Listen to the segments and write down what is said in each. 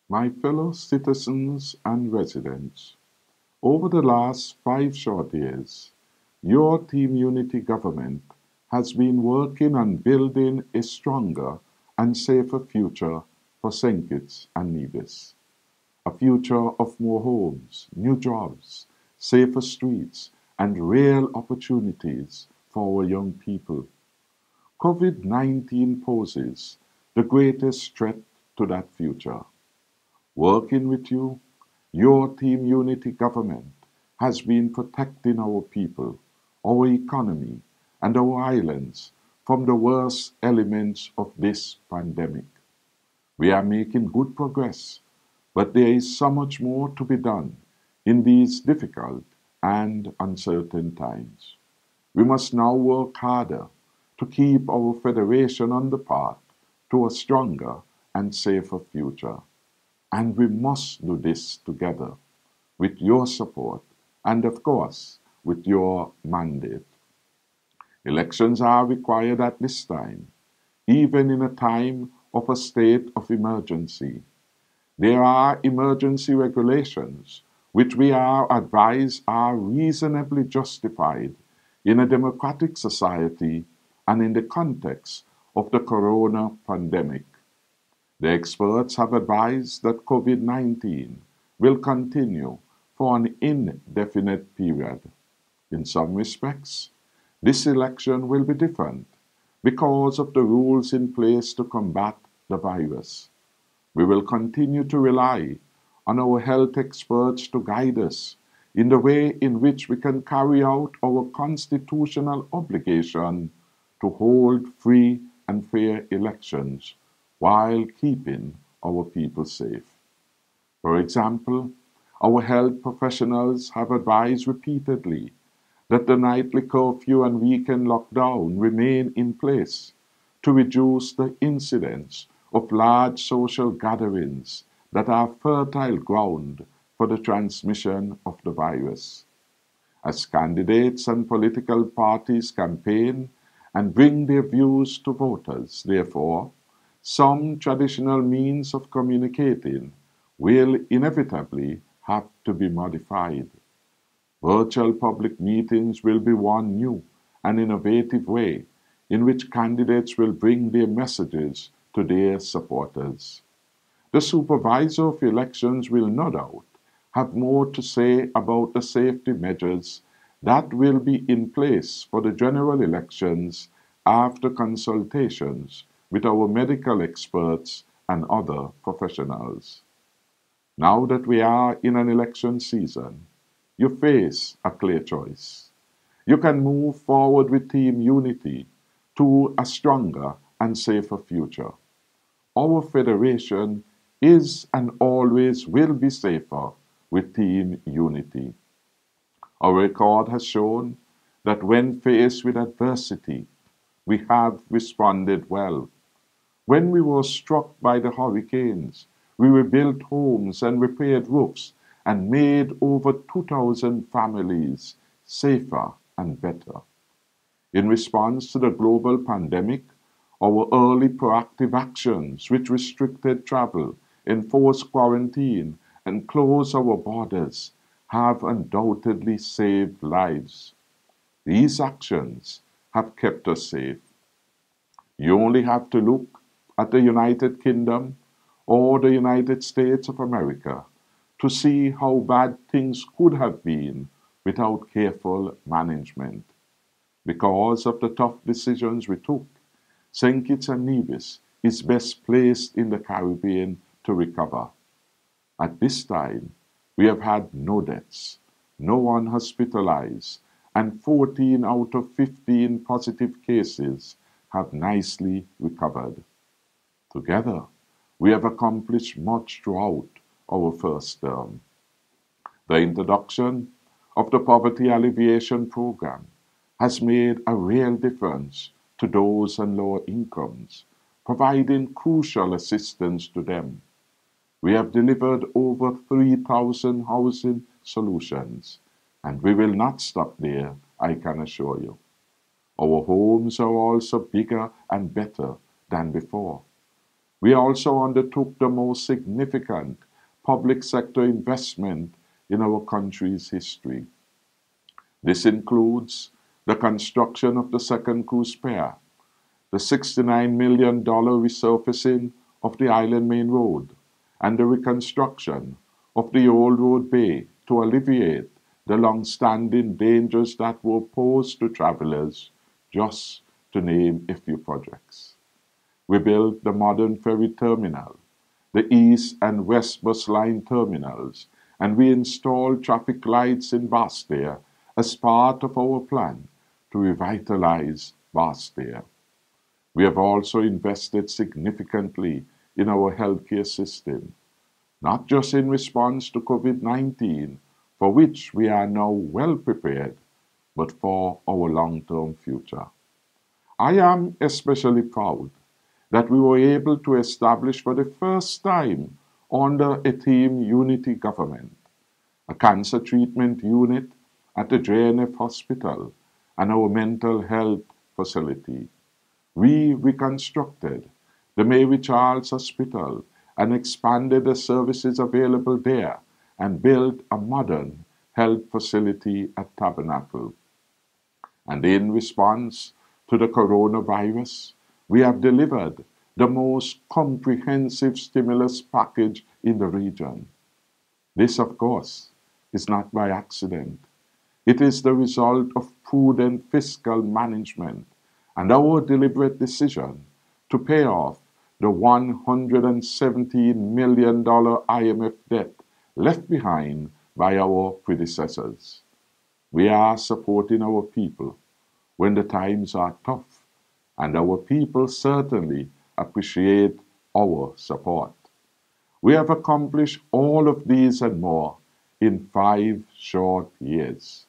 My fellow citizens and residents, over the last 5 short years, your Team Unity government has been working on building a stronger and safer future for St. Kitts and Nevis. A future of more homes, new jobs, safer streets, and real opportunities for our young people. COVID-19 poses the greatest threat to that future. Working with you, your Team Unity government has been protecting our people, our economy, and our islands from the worst elements of this pandemic. We are making good progress, but there is so much more to be done in these difficult and uncertain times. We must now work harder to keep our federation on the path to a stronger and safer future. And we must do this together with your support and, of course, with your mandate. Elections are required at this time, even in a time of a state of emergency. There are emergency regulations which we are advised are reasonably justified in a democratic society and in the context of the corona pandemic. The experts have advised that COVID-19 will continue for an indefinite period. In some respects, this election will be different because of the rules in place to combat the virus. We will continue to rely on our health experts to guide us in the way in which we can carry out our constitutional obligation to hold free and fair elections while keeping our people safe. For example, our health professionals have advised repeatedly that the nightly curfew and weekend lockdown remain in place to reduce the incidence of large social gatherings that are fertile ground for the transmission of the virus. As candidates and political parties campaign and bring their views to voters, therefore, some traditional means of communicating will inevitably have to be modified. Virtual public meetings will be one new and innovative way in which candidates will bring their messages to their supporters. The supervisor of elections will no doubt have more to say about the safety measures that will be in place for the general elections after consultations with our medical experts and other professionals. Now that we are in an election season, you face a clear choice. You can move forward with Team Unity to a stronger and safer future. Our federation is and always will be safer with Team Unity. Our record has shown that when faced with adversity, we have responded well. When we were struck by the hurricanes, we rebuilt homes and repaired roofs and made over 2,000 families safer and better. In response to the global pandemic, our early proactive actions, which restricted travel, enforced quarantine, and closed our borders, have undoubtedly saved lives. These actions have kept us safe. You only have to look at the United Kingdom or the United States of America to see how bad things could have been without careful management. Because of the tough decisions we took, St. Kitts and Nevis is best placed in the Caribbean to recover. At this time, we have had no deaths, no one hospitalized, and 14 out of 15 positive cases have nicely recovered. Together, we have accomplished much throughout our first term. The introduction of the Poverty Alleviation Program has made a real difference to those on lower incomes, providing crucial assistance to them. We have delivered over 3,000 housing solutions, and we will not stop there, I can assure you. Our homes are also bigger and better than before. We also undertook the most significant public sector investment in our country's history. This includes the construction of the second cruise pier, the $69 million resurfacing of the Island Main Road, and the reconstruction of the Old Road Bay to alleviate the long-standing dangers that were posed to travelers, just to name a few projects. We built the modern ferry terminal, the East and West Bus Line terminals, and we installed traffic lights in Barstair as part of our plan to revitalize Barstair. We have also invested significantly in our healthcare system, not just in response to COVID-19, for which we are now well prepared, but for our long-term future. I am especially proud that we were able to establish for the first time under a team unity government a cancer treatment unit at the JNF Hospital and our mental health facility. We reconstructed the Mary Charles Hospital and expanded the services available there and built a modern health facility at Tabernacle. And in response to the coronavirus, we have delivered the most comprehensive stimulus package in the region. This, of course, is not by accident. It is the result of prudent fiscal management and our deliberate decision to pay off the $117 million IMF debt left behind by our predecessors. We are supporting our people when the times are tough, and our people certainly appreciate our support. We have accomplished all of these and more in 5 short years.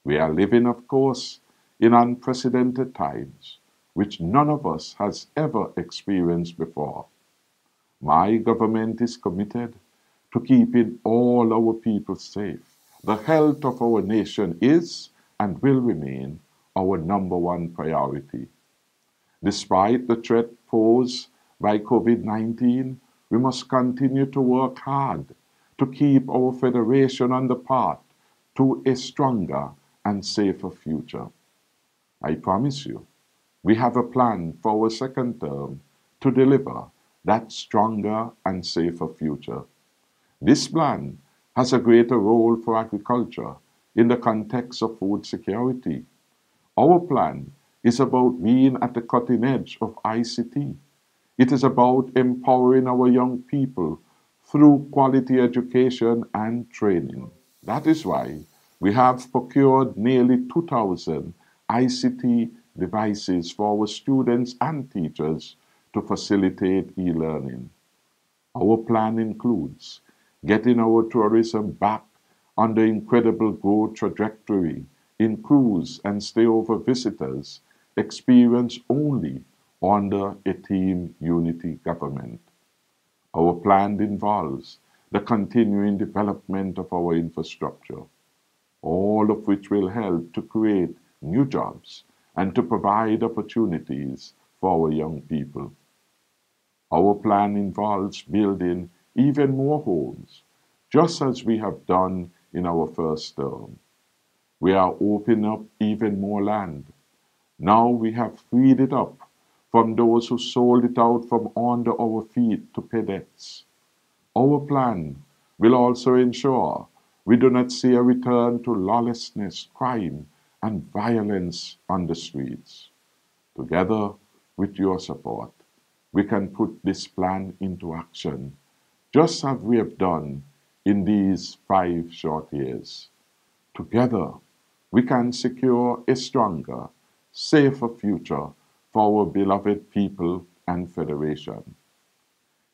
We are living, of course, in unprecedented times, which none of us has ever experienced before. My government is committed to keeping all our people safe. The health of our nation is and will remain our #1 priority. Despite the threat posed by COVID-19, we must continue to work hard to keep our Federation on the path to a stronger and safer future. I promise you, we have a plan for our second term to deliver that stronger and safer future. This plan has a greater role for agriculture in the context of food security. Our plan is about being at the cutting edge of ICT. It is about empowering our young people through quality education and training. That is why we have procured nearly 2,000 ICT devices for our students and teachers to facilitate e-learning. Our plan includes getting our tourism back on the incredible growth trajectory in cruise and stayover visitors experienced only under a team unity government. Our plan involves the continuing development of our infrastructure, all of which will help to create new jobs and to provide opportunities for our young people. Our plan involves building even more homes, just as we have done in our first term. We are opening up even more land. Now we have freed it up from those who sold it out from under our feet to pay debts. Our plan will also ensure we do not see a return to lawlessness, crime, and violence on the streets. Together with your support, we can put this plan into action, just as we have done in these 5 short years. Together, we can secure a stronger, safer future for our beloved people and Federation.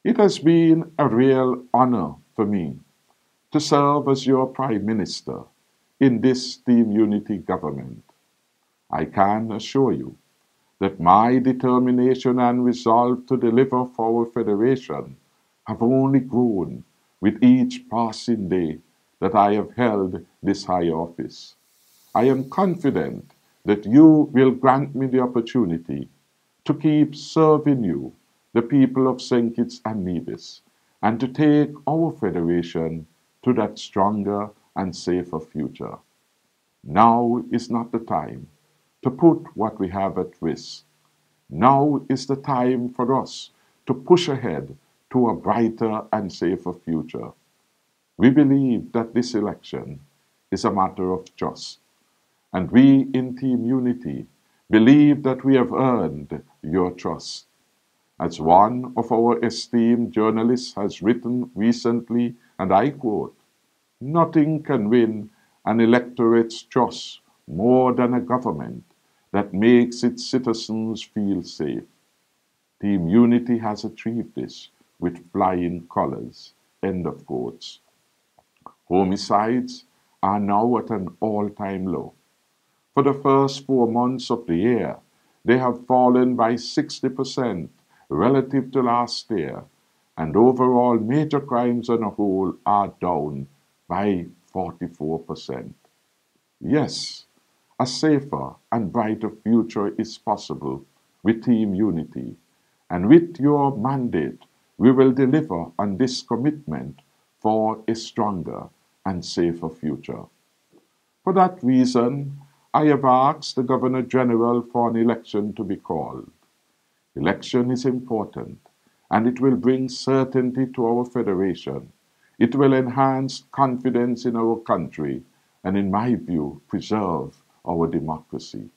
It has been a real honor for me to serve as your Prime Minister in this Team Unity government. I can assure you that my determination and resolve to deliver for our Federation have only grown with each passing day that I have held this high office. I am confident that you will grant me the opportunity to keep serving you the people of St. Kitts and Nevis, and to take our federation to that stronger and safer future. Now is not the time to put what we have at risk. Now is the time for us to push ahead to a brighter and safer future. We believe that this election is a matter of trust, and we in Team Unity believe that we have earned your trust. As one of our esteemed journalists has written recently, and I quote, "Nothing can win an electorate's trust more than a government that makes its citizens feel safe." Team Unity has achieved this with flying colors. End of quotes. Homicides are now at an all-time low. For the first 4 months of the year, they have fallen by 60% relative to last year, and overall major crimes on a whole are down by 44%. Yes, a safer and brighter future is possible with Team Unity, and with your mandate, we will deliver on this commitment for a stronger and safer future. For that reason, I have asked the Governor General for an election to be called. Election is important, and it will bring certainty to our federation. It will enhance confidence in our country, and in my view, preserve our democracy.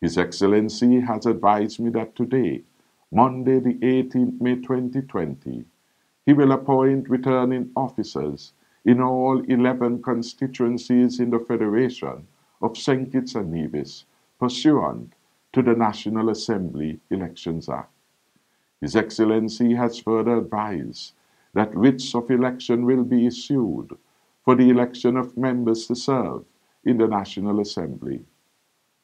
His Excellency has advised me that today, Monday the 18th May 2020, he will appoint returning officers in all 11 constituencies in the Federation of St. Kitts and Nevis, pursuant to the National Assembly Elections Act. His Excellency has further advised that writs of election will be issued for the election of members to serve in the National Assembly.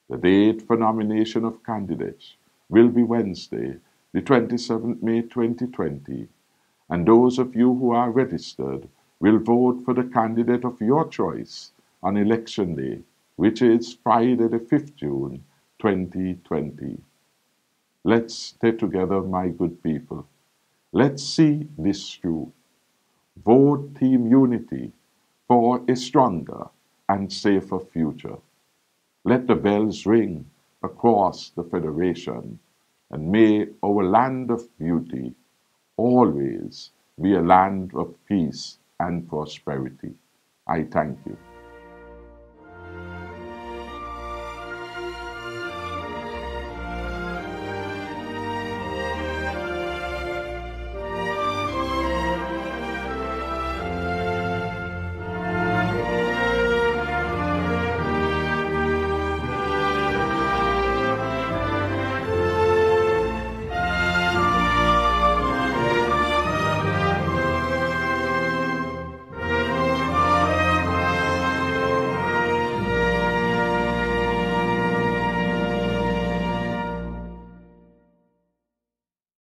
The date for nomination of candidates will be Wednesday, the 27th May 2020, and those of you who are registered will vote for the candidate of your choice on Election Day, which is Friday the 5th June 2020. Let's stay together, my good people. Let's see this through. Vote Team Unity for a stronger and safer future. Let the bells ring across the Federation, and may our land of beauty always be a land of peace and prosperity. I thank you.